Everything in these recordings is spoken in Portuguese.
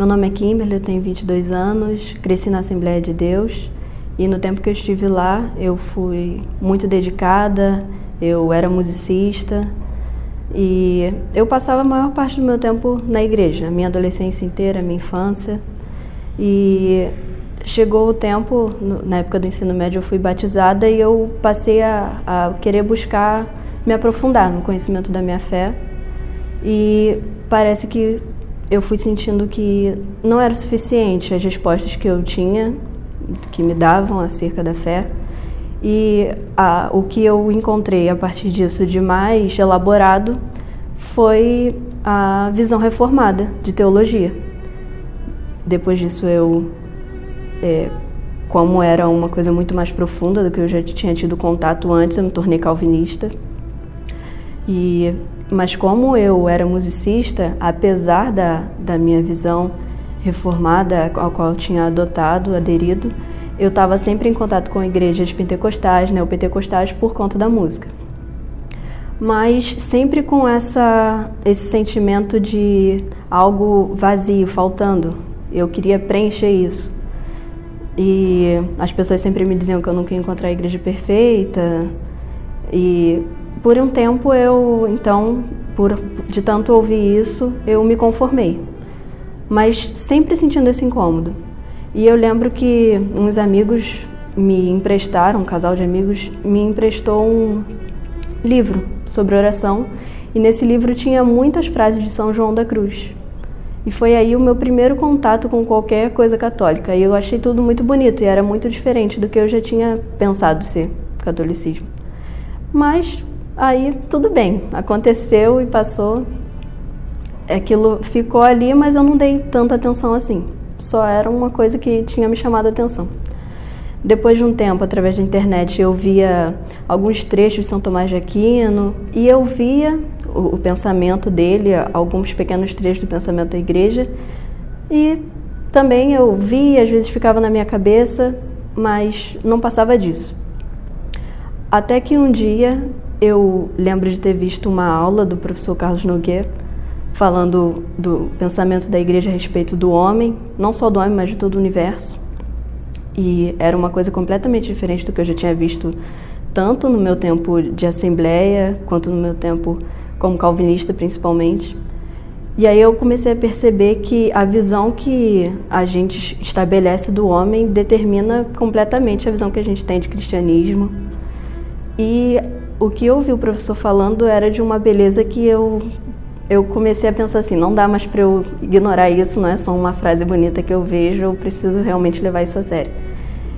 Meu nome é Kimberly, eu tenho 22 anos, cresci na Assembleia de Deus e no tempo que eu estive lá eu fui muito dedicada, eu era musicista e eu passava a maior parte do meu tempo na igreja, a minha adolescência inteira, a minha infância. E chegou o tempo, na época do ensino médio eu fui batizada e eu passei a querer buscar me aprofundar no conhecimento da minha fé e parece que eu fui sentindo que não era o suficiente as respostas que eu tinha, que me davam acerca da fé. E o que eu encontrei a partir disso de mais elaborado foi a visão reformada de teologia. Depois disso como era uma coisa muito mais profunda do que eu já tinha tido contato antes, eu me tornei calvinista. Mas como eu era musicista, apesar da minha visão reformada, ao qual eu tinha aderido, eu estava sempre em contato com igrejas pentecostais, neopentecostais, por conta da música. Mas sempre com esse sentimento de algo vazio, faltando. Eu queria preencher isso. E as pessoas sempre me diziam que eu nunca ia encontrar a igreja perfeita. E por um tempo de tanto ouvir isso, eu me conformei. Mas sempre sentindo esse incômodo. E eu lembro que uns amigos um casal de amigos me emprestou um livro sobre oração. E nesse livro tinha muitas frases de São João da Cruz. E foi aí o meu primeiro contato com qualquer coisa católica. E eu achei tudo muito bonito e era muito diferente do que eu já tinha pensado ser catolicismo. Mas aí tudo bem, aconteceu e passou. Aquilo ficou ali, mas eu não dei tanta atenção assim. Só era uma coisa que tinha me chamado a atenção. Depois de um tempo, através da internet, eu via alguns trechos de São Tomás de Aquino e eu via o pensamento dele, alguns pequenos trechos do pensamento da igreja. E também eu via, às vezes ficava na minha cabeça, mas não passava disso. Até que um dia eu lembro de ter visto uma aula do professor Carlos Nogueira, falando do pensamento da igreja a respeito do homem, não só do homem, mas de todo o universo. E era uma coisa completamente diferente do que eu já tinha visto, tanto no meu tempo de assembleia, quanto no meu tempo como calvinista, principalmente. E aí eu comecei a perceber que a visão que a gente estabelece do homem determina completamente a visão que a gente tem de cristianismo. E o que eu ouvi o professor falando era de uma beleza que eu comecei a pensar assim, não dá mais para eu ignorar isso, não é só uma frase bonita que eu vejo, eu preciso realmente levar isso a sério.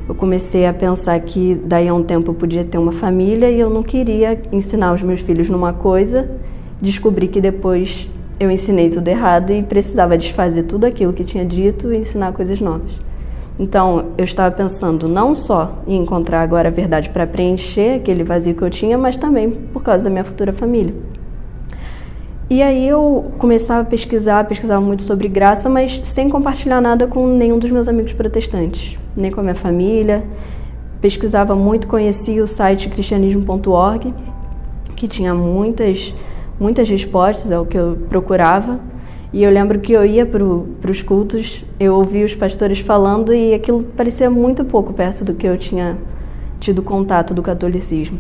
Eu comecei a pensar que daí a um tempo eu podia ter uma família e eu não queria ensinar os meus filhos numa coisa, descobri que depois eu ensinei tudo errado e precisava desfazer tudo aquilo que tinha dito e ensinar coisas novas. Então, eu estava pensando não só em encontrar agora a verdade para preencher aquele vazio que eu tinha, mas também por causa da minha futura família. E aí eu começava a pesquisava muito sobre graça, mas sem compartilhar nada com nenhum dos meus amigos protestantes, nem com a minha família. Pesquisava muito, conhecia o site cristianismo.org, que tinha muitas respostas ao que eu procurava. E eu lembro que eu ia para os cultos, eu ouvia os pastores falando e aquilo parecia muito pouco perto do que eu tinha tido contato do catolicismo.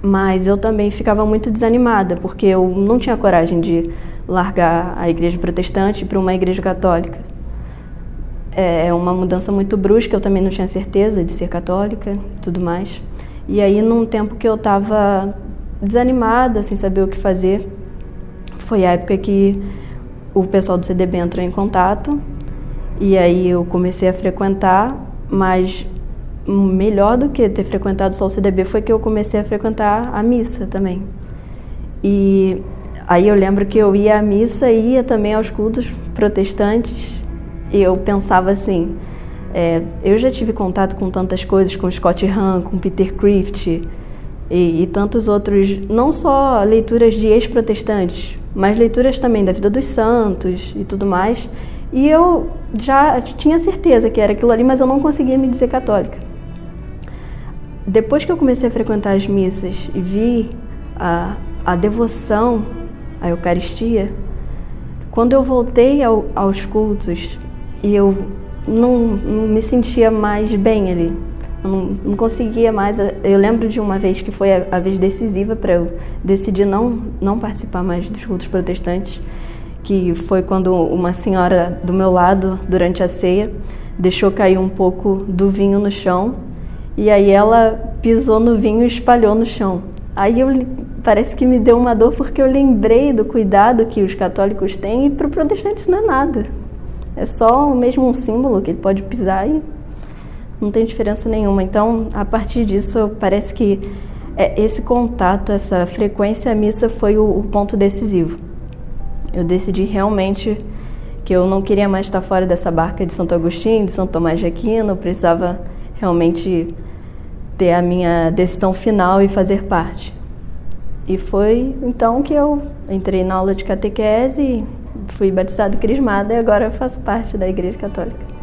Mas eu também ficava muito desanimada, porque eu não tinha coragem de largar a igreja protestante para uma igreja católica. É uma mudança muito brusca, eu também não tinha certeza de ser católica e tudo mais. E aí, num tempo que eu estava desanimada, sem saber o que fazer, foi a época que o pessoal do CDB entrou em contato, e aí eu comecei a frequentar, mas melhor do que ter frequentado só o CDB foi que eu comecei a frequentar a missa também. E aí eu lembro que eu ia à missa e ia também aos cultos protestantes e eu pensava assim, eu já tive contato com tantas coisas, com Scott Hahn, com Peter Kreeft e tantos outros, não só leituras de ex-protestantes, mas leituras também da vida dos santos e tudo mais. E eu já tinha certeza que era aquilo ali, mas eu não conseguia me dizer católica. Depois que eu comecei a frequentar as missas e vi a devoção à Eucaristia, quando eu voltei aos cultos e eu não me sentia mais bem ali, eu não conseguia mais. Eu lembro de uma vez que foi a vez decisiva para eu decidir não participar mais dos cultos protestantes, que foi quando uma senhora do meu lado, durante a ceia, deixou cair um pouco do vinho no chão, e aí ela pisou no vinho e espalhou no chão. Aí parece que me deu uma dor, porque eu lembrei do cuidado que os católicos têm, e para o protestante isso não é nada. É só mesmo um símbolo que ele pode pisar e não tem diferença nenhuma. Então, a partir disso, parece que esse contato, essa frequência à missa foi o ponto decisivo. Eu decidi realmente que eu não queria mais estar fora dessa barca de Santo Agostinho, de São Tomás de Aquino. Eu precisava realmente ter a minha decisão final e fazer parte. E foi então que eu entrei na aula de catequese, fui batizada e crismada, e agora eu faço parte da Igreja Católica.